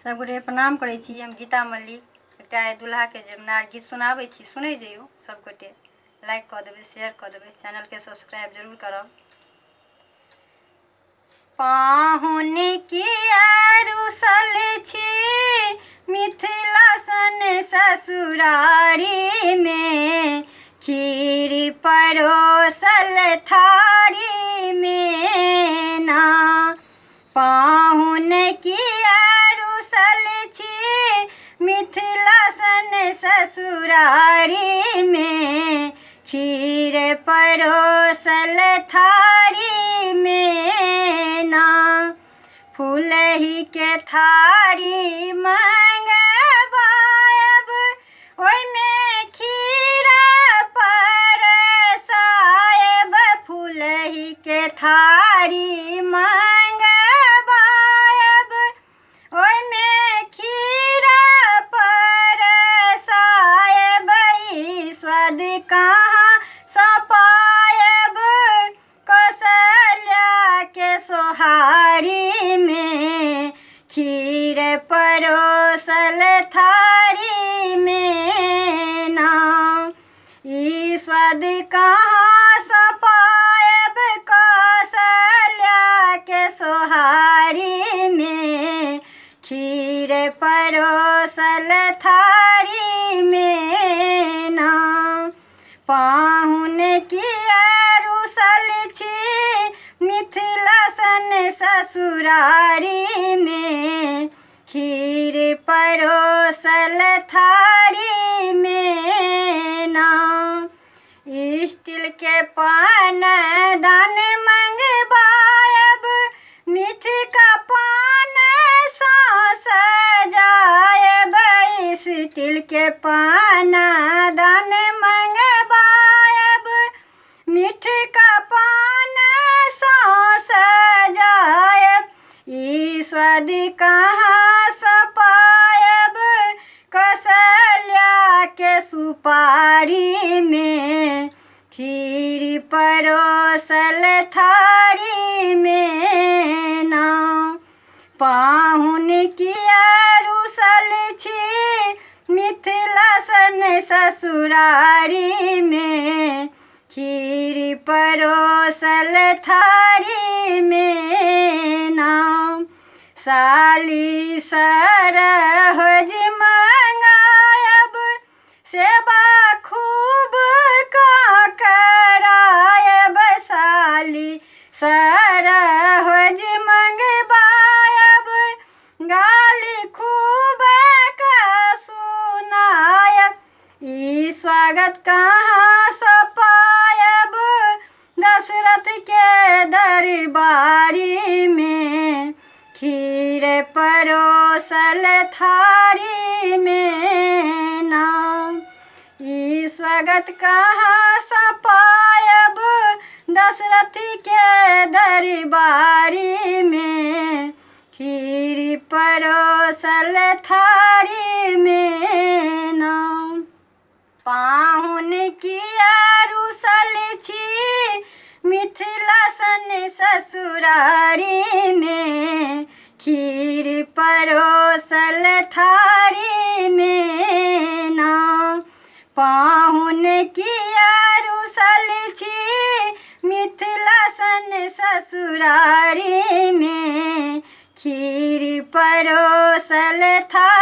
सबगोटे प्रणाम करै छी। हम गीता मल्लिक एकटा दुल्हा के जमनार गीत सुनाबै छी, सुनै जइयो। सबगोटे लाइक कऽ देबै, शेयर कऽ देबै, चैनल के सब्सक्राइब जरूर करब। पाहुन किया रुसल छी मिथिला सन ससुरारी में, खीर परोसल थारी में ना। पाहुन किया रुसल छी मिथिला सन ससुरारी में, खीर परोसल थारी में ना। फूलही के थारी मंगवायब, ओइमे खीरा परसायब। फूलही के थारी मंगवायब, ओइमे खीरा परसायब। ई स्वाद कहाँ सँ पायब कौशल्या के सोहारी में, खीर परोसल थारी में ना। ई स्वाद कहाँ सँ पायब कौशल्या के सोहारी में, खीर परोसल थारी में ना। पाहुन किया रुसल छी मिथिला सन ससुरारी में, खीर परोसल थारी में ना। स्टील के पानदान मंगवायब, मीठ का पान सँ सजायब। स्टील के पानदान मंगवायब, मीठ का पान सँ सजायब। ई स्वाद कहाँ सँ पायब कौशल्या के सुपारी में, खीर परोसल थारी में ना। पाहुन किया रुसल छी मिथिला सन ससुरारी में, खीर परोसल थारी में ना। साली सरहज मंगायब, सेवा खूब का करायब। साली सरहज मंगवायब, गाली खूब का सुनायब। ई स्वागत कहाँ सँ पायब दशरथ के दरबारी में, खीर परोसल थारी में ना। ई स्वागत कहाँ सँ पायब दशरथ के दरबारी में, खीर परोसल थारी में ना। पाहुन किया रुसल छी मिथिला सन ससुरारी में, खीर परोसल थारी में ना। पाहुन किया रुसल छी मिथिला सन ससुरारी में, खीर परोसल थारी